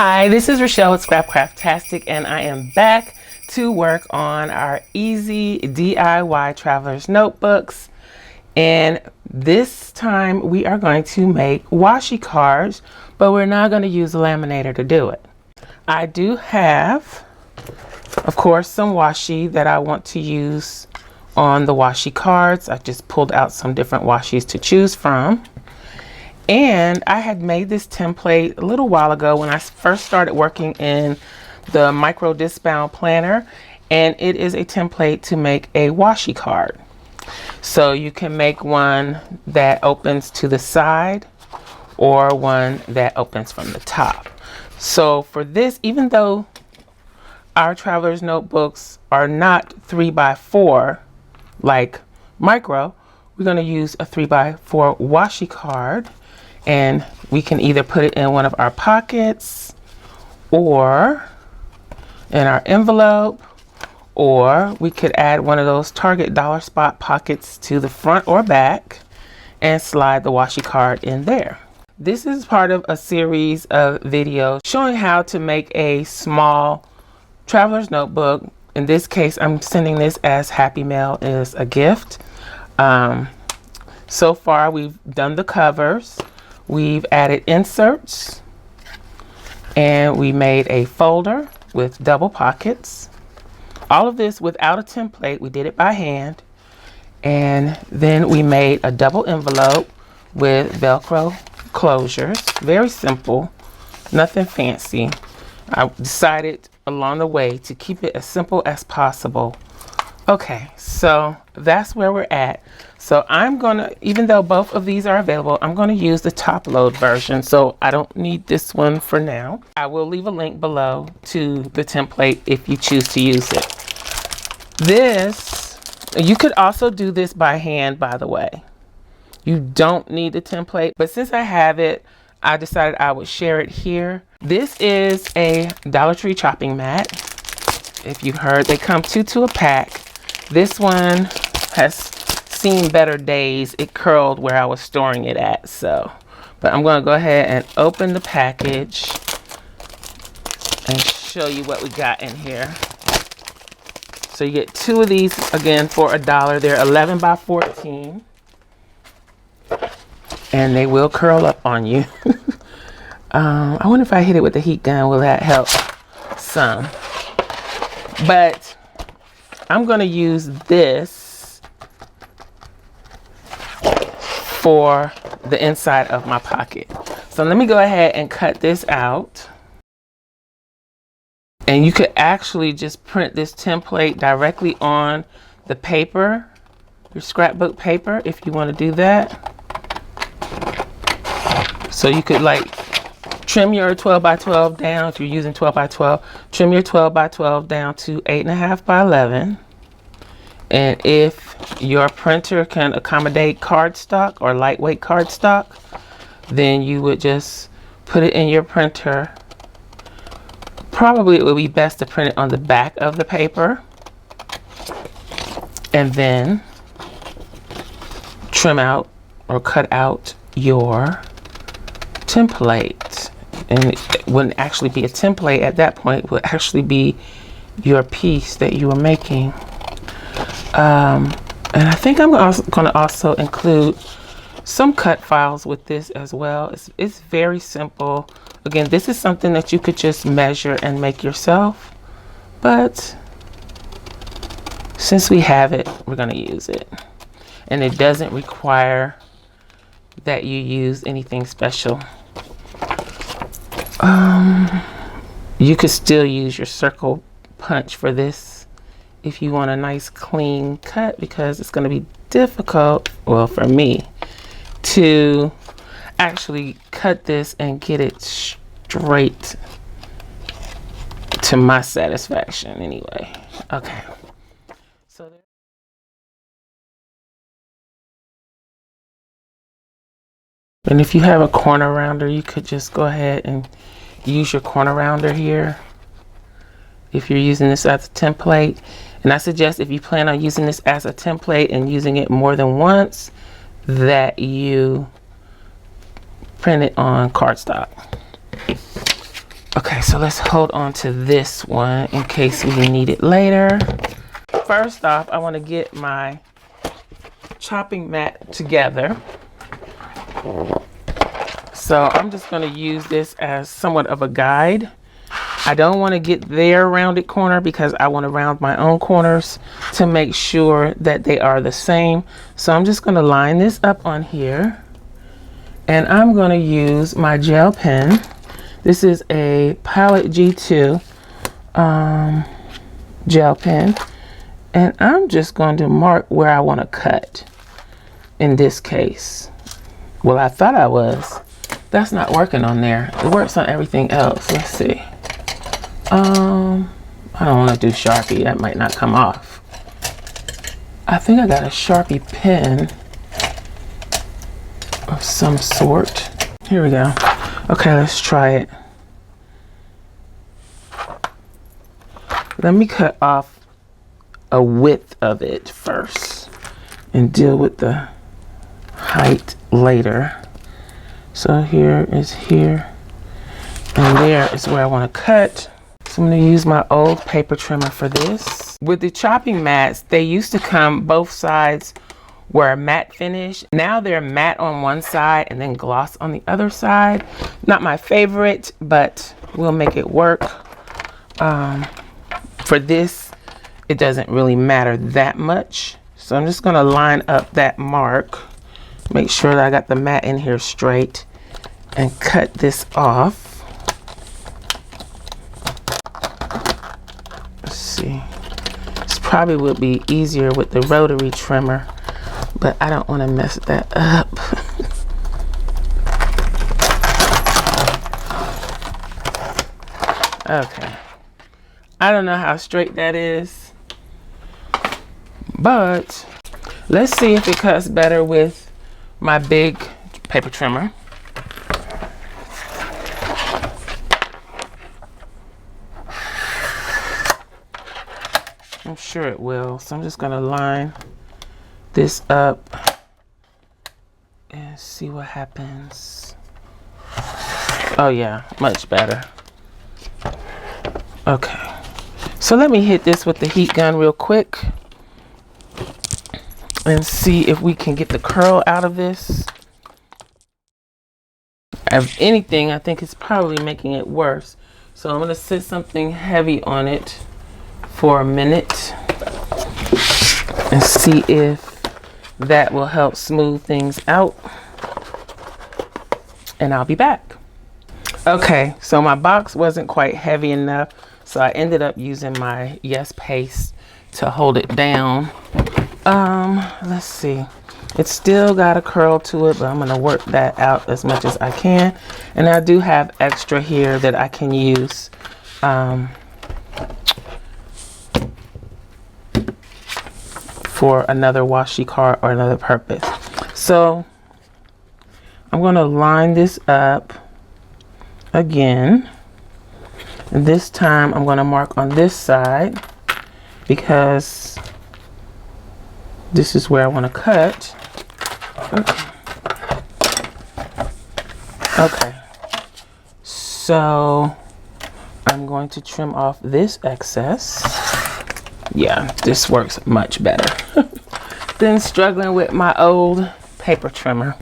Hi, this is Rachelle with Scrapcraftastic, and I am back to work on our easy DIY traveler's notebooks. And this time we are going to make washi cards, but we're not going to use a laminator to do it. I do have, of course, some washi that I want to use on the washi cards. I just pulled out some different washis to choose from. And I had made this template a little while ago when I first started working in the micro disc bound planner, and it is a template to make a washi card. So you can make one that opens to the side or one that opens from the top. So for this, even though our traveler's notebooks are not 3x4 like micro, we're going to use a 3x4 washi card. And we can either put it in one of our pockets or in our envelope, or we could add one of those Target dollar spot pockets to the front or back and slide the washi card in there. This is part of a series of videos showing how to make a small traveler's notebook. In this case, I'm sending this as Happy Mail as a gift. So far, we've done the covers. We've added inserts, and we made a folder with double pockets. All of this without a template. We did it by hand. And then we made a double envelope with Velcro closures. Very simple, nothing fancy. I decided along the way to keep it as simple as possible. Okay, so that's where we're at. So I'm gonna, even though both of these are available, I'm gonna use the top load version, so I don't need this one for now. I will leave a link below to the template if you choose to use it. This, you could also do this by hand, by the way. You don't need the template, but since I have it, I decided I would share it here. This is a Dollar Tree chopping mat. If you heard, they come two to a pack. This one has seen better days. It curled where I was storing it at, so. But I'm gonna go ahead and open the package and show you what we got in here. So you get two of these, again, for $1. They're 11 by 14. And they will curl up on you. I wonder if I hit it with the heat gun, will that help some? But I'm going to use this for the inside of my pocket. So let me go ahead and cut this out. And you could actually just print this template directly on the paper, your scrapbook paper, if you want to do that. So you could like trim your 12 by 12 down. If you're using 12 by 12, trim your 12 by 12 down to 8.5 by 11. And if your printer can accommodate cardstock or lightweight cardstock, then you would just put it in your printer. Probably it would be best to print it on the back of the paper. And then trim out or cut out your template. And it wouldn't actually be a template at that point. It would actually be your piece that you were making. And I think I'm going to also include some cut files with this as well. It's very simple. Again, this is something that you could just measure and make yourself. But since we have it, we're going to use it. And it doesn't require that you use anything special. You could still use your circle punch for this if you want a nice clean cut, because it's going to be difficult, well, for me, to actually cut this and get it straight to my satisfaction anyway. Okay. So there. And if you have a corner rounder, you could just go ahead and use your corner rounder here if you're using this as a template. And I suggest if you plan on using this as a template and using it more than once, that you print it on cardstock. Okay, Okay, so let's hold on to this one in case we need it later. First off, I want to get my chopping mat together. So I'm just going to use this as somewhat of a guide. I don't want to get their rounded corner because I want to round my own corners to make sure that they are the same. So I'm just going to line this up on here, and I'm going to use my gel pen. This is a Palette G2 gel pen, and I'm just going to mark where I want to cut in this case. Well, I thought I was. That's not working on there. It works on everything else. Let's see. I don't want to do Sharpie. That might not come off. I think I got a Sharpie pen of some sort. Here we go. Okay, let's try it. Let me cut off a width of it first and deal with the height later. So here is here, and there is where I want to cut. So I'm going to use my old paper trimmer for this. With the chopping mats, they used to come both sides were matte finish. Now they're matte on one side and then gloss on the other side. Not my favorite, but we'll make it work. For this, it doesn't really matter that much. So I'm just going to line up that mark, make sure that I got the mat in here straight, and cut this off. Let's see. This probably would be easier with the rotary trimmer, but I don't want to mess that up. Okay. I don't know how straight that is, but let's see if it cuts better with my big paper trimmer. I'm sure it will. So I'm just going to line this up and see what happens. Oh yeah, much better. Okay. So let me hit this with the heat gun real quick and see if we can get the curl out of this. If anything, I think it's probably making it worse. So I'm going to sit something heavy on it for a minute and see if that will help smooth things out. And I'll be back. Okay, so my box wasn't quite heavy enough, so I ended up using my Yes paste to hold it down. Let's see. It's still got a curl to it, but I'm going to work that out as much as I can. And I do have extra here that I can use for another washi card or another purpose. So I'm going to line this up again. And this time I'm going to mark on this side because this is where I want to cut. Okay. So I'm going to trim off this excess. Yeah, this works much better than struggling with my old paper trimmer.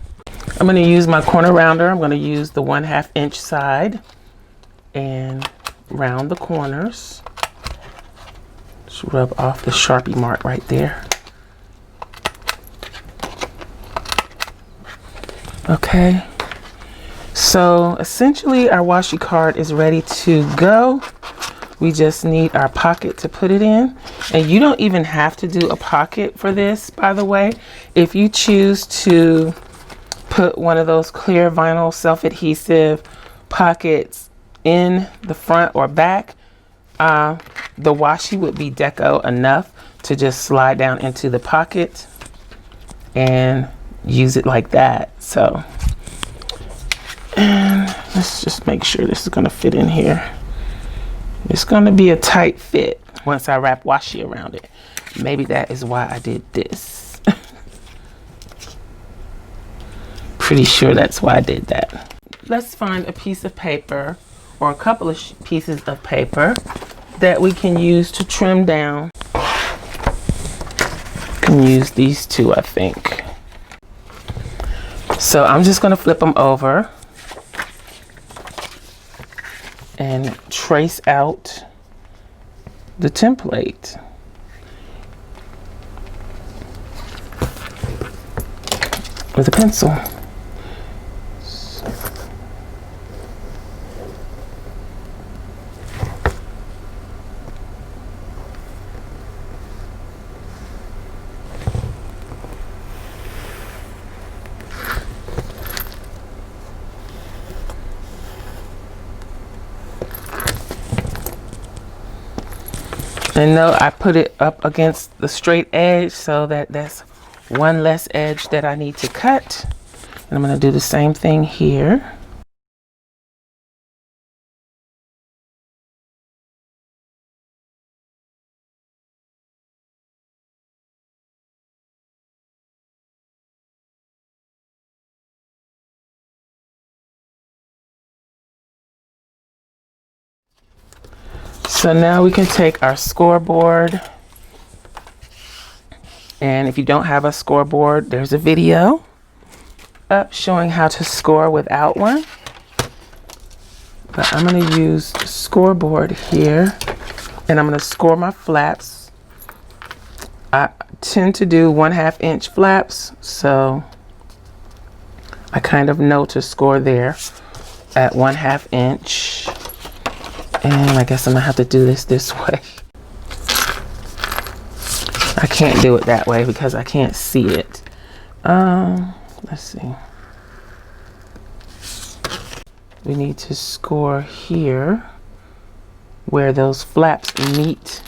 I'm going to use my corner rounder. I'm going to use the 1/2 inch side and round the corners. Just rub off the Sharpie mark right there. Okay, so essentially our washi card is ready to go. We just need our pocket to put it in. And you don't even have to do a pocket for this, by the way. If you choose to put one of those clear vinyl self-adhesive pockets in the front or back, the washi would be deco enough to just slide down into the pocket and use it like that. So, and let's just make sure this is going to fit in here. It's going to be a tight fit once I wrap washi around it. Maybe that is why I did this. Pretty sure that's why I did that. Let's find a piece of paper or a couple of pieces of paper that we can use to trim down. Can use these two, I think. So I'm just going to flip them over and trace out the template with a pencil. And no, I put it up against the straight edge so that that's one less edge that I need to cut. And I'm going to do the same thing here. So now we can take our scoreboard, and if you don't have a scoreboard, there's a video up showing how to score without one. But I'm going to use the scoreboard here, and I'm going to score my flaps. I tend to do 1/2 inch flaps, so I kind of know to score there at 1/2 inch. And I guess I'm gonna have to do this way. I can't do it that way because I can't see it. Let's see. We need to score here where those flaps meet.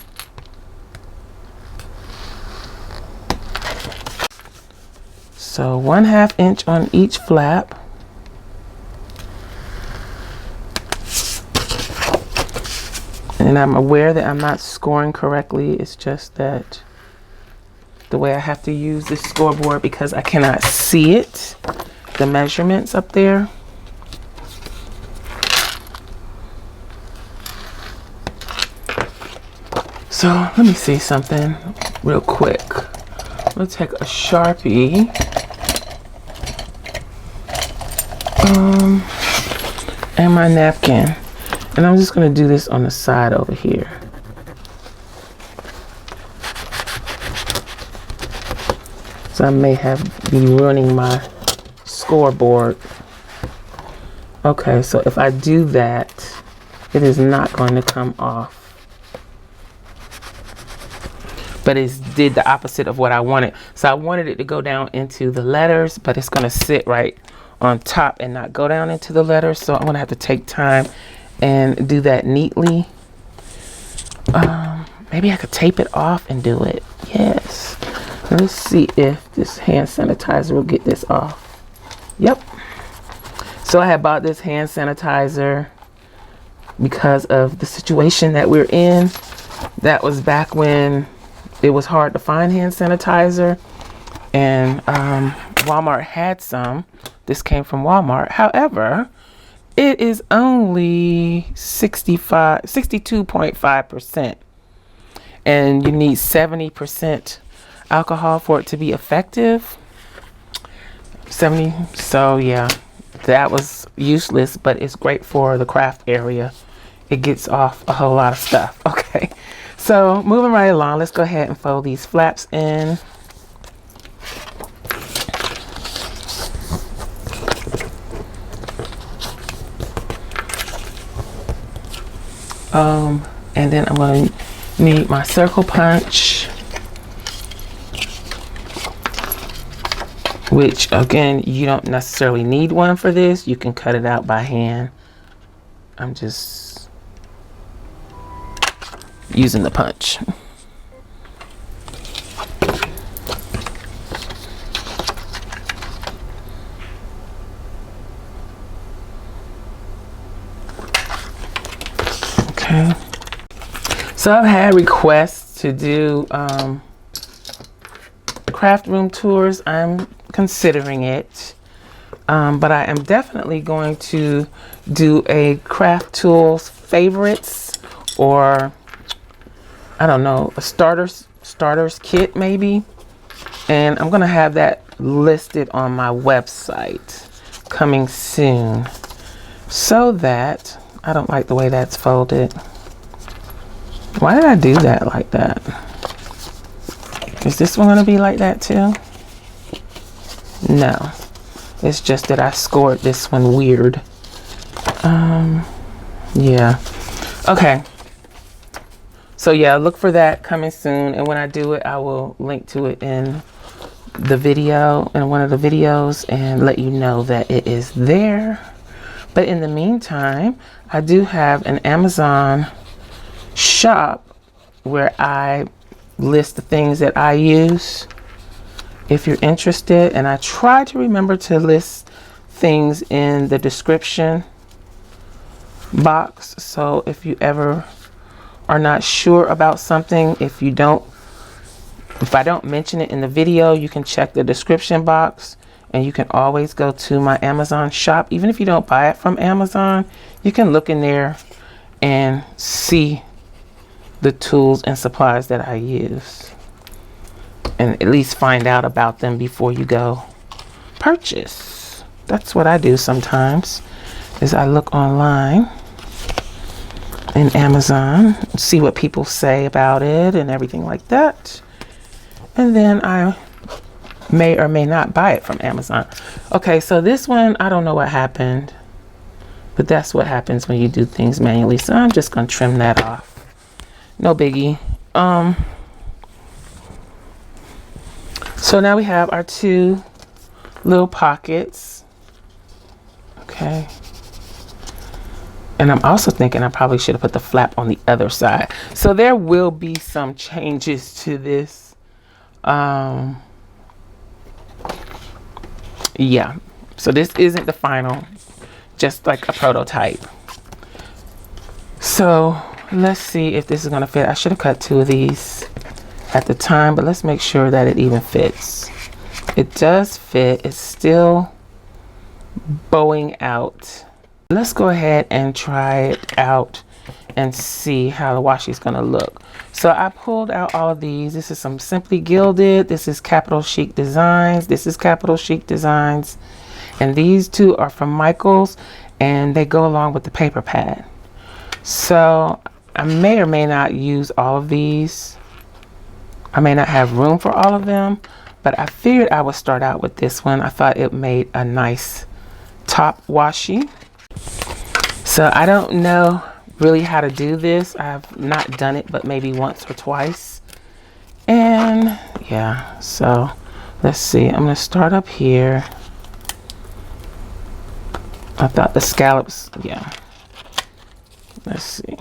So 1/2 inch on each flap. And I'm aware that I'm not scoring correctly. It's just that the way I have to use this scoreboard because I cannot see it, the measurements up there. So let me see something real quick. Let's take a Sharpie. And my napkin. And I'm just going to do this on the side over here. So I may be ruining my scoreboard. Okay, so if I do that, it is not going to come off. But it did the opposite of what I wanted. So I wanted it to go down into the letters, but it's going to sit right on top and not go down into the letters. So I'm going to have to take time and do that neatly. Maybe I could tape it off and do it. Yes. Let's see if this hand sanitizer will get this off. Yep. So I had bought this hand sanitizer because of the situation that we're in. That was back when it was hard to find hand sanitizer, and Walmart had some. This came from Walmart. However, it is only 62.5%, and you need 70% alcohol for it to be effective. 70. So yeah, that was useless, but it's great for the craft area. It gets off a whole lot of stuff. Okay, so moving right along, let's go ahead and fold these flaps in. And then I'm going to need my circle punch, which again, you don't necessarily need one for this. You can cut it out by hand. I'm just using the punch. Okay. So I've had requests to do craft room tours. I'm considering it. But I am definitely going to do a craft tools favorites, or I don't know, a starters kit maybe. And I'm gonna have that listed on my website coming soon, so that I don't like the way that's folded. Why did I do that like that? Is this one gonna be like that too? No, it's just that I scored this one weird. Yeah, okay. So yeah, look for that coming soon, and when I do it, I will link to it in the video, in one of the videos, and let you know that it is there. But in the meantime, I do have an Amazon shop where I list the things that I use if you're interested, and I try to remember to list things in the description box. So if you ever are not sure about something, if I don't mention it in the video, you can check the description box, and you can always go to my Amazon shop. Even if you don't buy it from Amazon, you can look in there and see the tools and supplies that I use, and at least find out about them before you go purchase. That's what I do sometimes, is I look online in Amazon, see what people say about it and everything like that, and then I may or may not buy it from Amazon. Okay, so this one, I don't know what happened, but that's what happens when you do things manually. So I'm just gonna trim that off. No biggie. So now we have our two little pockets. Okay. And I'm also thinking I probably should have put the flap on the other side. So there will be some changes to this. Yeah. So this isn't the final, just like a prototype. So let's see if this is gonna fit. I should have cut two of these at the time, but let's make sure that it even fits. It does fit. It's still bowing out. Let's go ahead and try it out and see how the washi is gonna look. So I pulled out all of these. This is some Simply Gilded. This is Capital Chic Designs. This is Capital Chic Designs. And these two are from Michaels, and they go along with the paper pad. So I may or may not use all of these. I may not have room for all of them, but I figured I would start out with this one. I thought it made a nice top washi. So I don't know really how to do this. I've not done it but maybe once or twice. And yeah, so let's see. I'm gonna start up here. I thought the scallops, yeah. Let's see.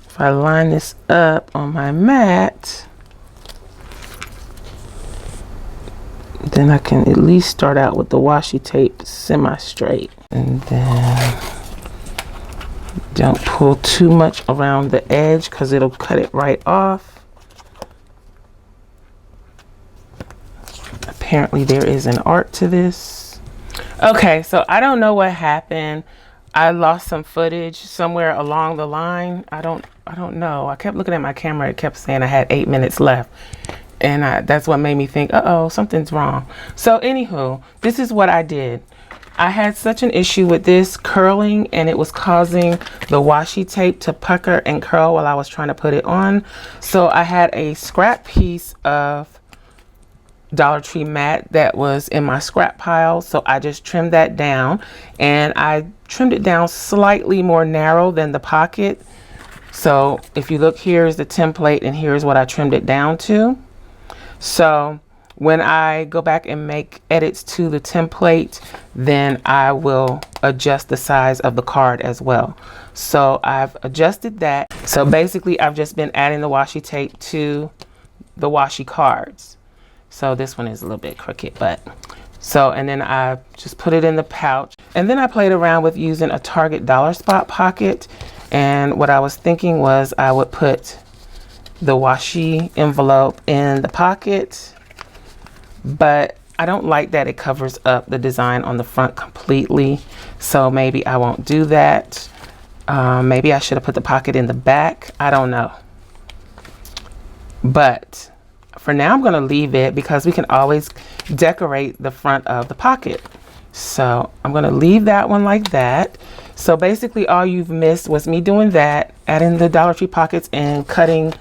If I line this up on my mat, then I can at least start out with the washi tape semi-straight. And then don't pull too much around the edge because it'll cut it right off. Apparently there is an art to this. Okay, so I don't know what happened. I lost some footage somewhere along the line. I don't know. I kept looking at my camera. It kept saying I had 8 minutes left. And that's what made me think, uh-oh, something's wrong. So anywho, this is what I did. I had such an issue with this curling, and it was causing the washi tape to pucker and curl while I was trying to put it on. So I had a scrap piece of Dollar Tree mat that was in my scrap pile. So I just trimmed that down, and I trimmed it down slightly more narrow than the pocket. So if you look, here's the template, and here's what I trimmed it down to. So when I go back and make edits to the template, then I will adjust the size of the card as well. So I've adjusted that. So basically I've just been adding the washi tape to the washi cards. So this one is a little bit crooked, but so, and then I just put it in the pouch, and then I played around with using a Target dollar spot pocket. And what I was thinking was I would put the washi envelope in the pocket, but I don't like that it covers up the design on the front completely, so maybe I won't do that. Maybe I should have put the pocket in the back. I don't know. But for now, I'm going to leave it because we can always decorate the front of the pocket. So I'm going to leave that one like that. So basically all you've missed was me doing that, adding the Dollar Tree pockets and cutting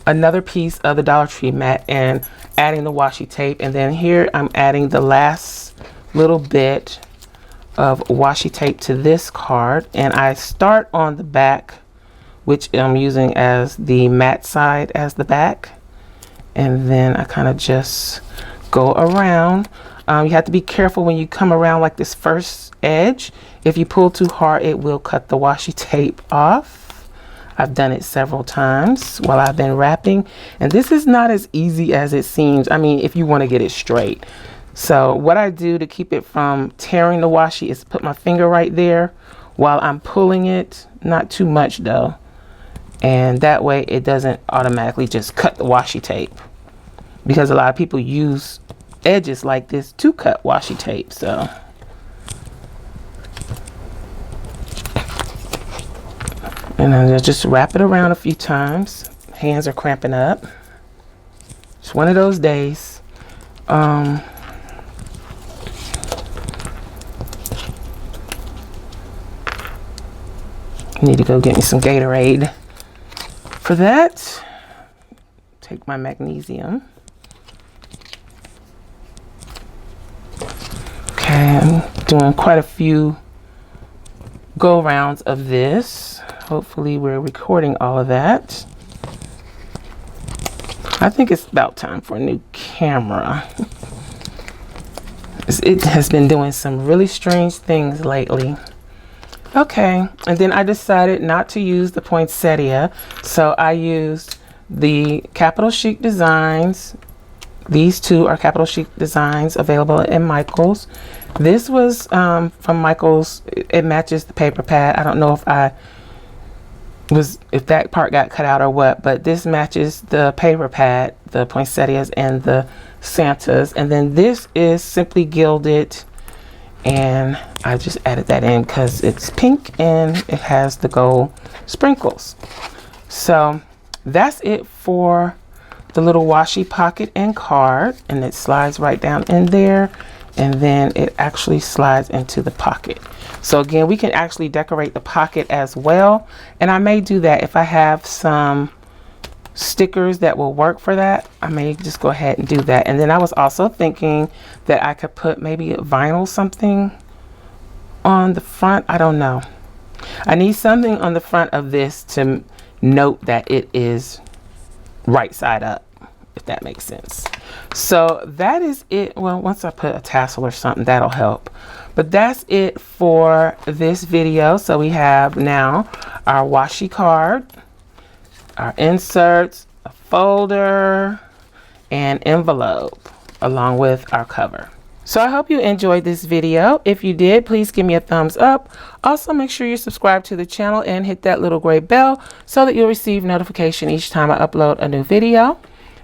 another piece of the Dollar Tree mat and adding the washi tape. And then here I'm adding the last little bit of washi tape to this card, and I start on the back, which I'm using as the matte side as the back, and then I kind of just go around. You have to be careful when you come around like this first edge. If you pull too hard, it will cut the washi tape off. I've done it several times while I've been wrapping, and this is not as easy as it seems. I mean, if you want to get it straight. So what I do to keep it from tearing the washi is put my finger right there while I'm pulling it, not too much though, and that way it doesn't automatically just cut the washi tape, because a lot of people use edges like this to cut washi tape. So and I'll just wrap it around a few times. Hands are cramping up. It's one of those days. I need to go get me some Gatorade. For that, take my magnesium. Okay, I'm doing quite a few go rounds of this. Hopefully we're recording all of that. I think it's about time for a new camera. It has been doing some really strange things lately. Okay, and then I decided not to use the poinsettia, so I used the Capital Chic Designs. These two are Capital Chic Designs available in Michaels. This was from Michaels. It matches the paper pad. I don't know if that part got cut out or what, but this matches the paper pad, the poinsettias and the Santas. And then this is Simply Gilded, and I just added that in because it's pink and it has the gold sprinkles. So that's it for the little washi pocket and card, and it slides right down in there, and then it actually slides into the pocket. So again, we can actually decorate the pocket as well, and I may do that if I have some stickers that will work for that. I may just go ahead and do that. And then I was also thinking that I could put maybe a vinyl something on the front. I don't know. I need something on the front of this to note that it is right side up, if that makes sense. So that is it. Well, once I put a tassel or something, that'll help. But that's it for this video. So we have now our washi card, our inserts, a folder, and envelope, along with our cover. So I hope you enjoyed this video. If you did, please give me a thumbs up. Also, make sure you subscribe to the channel and hit that little gray bell so that you'll receive notification each time I upload a new video.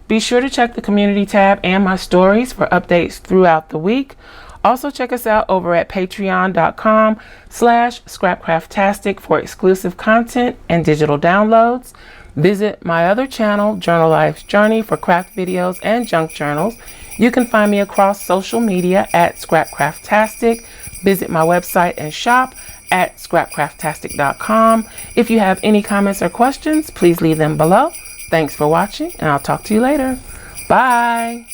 Be sure to check the community tab and my stories for updates throughout the week. Also, check us out over at patreon.com/Scrapcraftastic for exclusive content and digital downloads. Visit my other channel, Journal Life's Journey, for craft videos and junk journals. You can find me across social media at Scrapcraftastic. Visit my website and shop at Scrapcraftastic.com. If you have any comments or questions, please leave them below. Thanks for watching, and I'll talk to you later. Bye.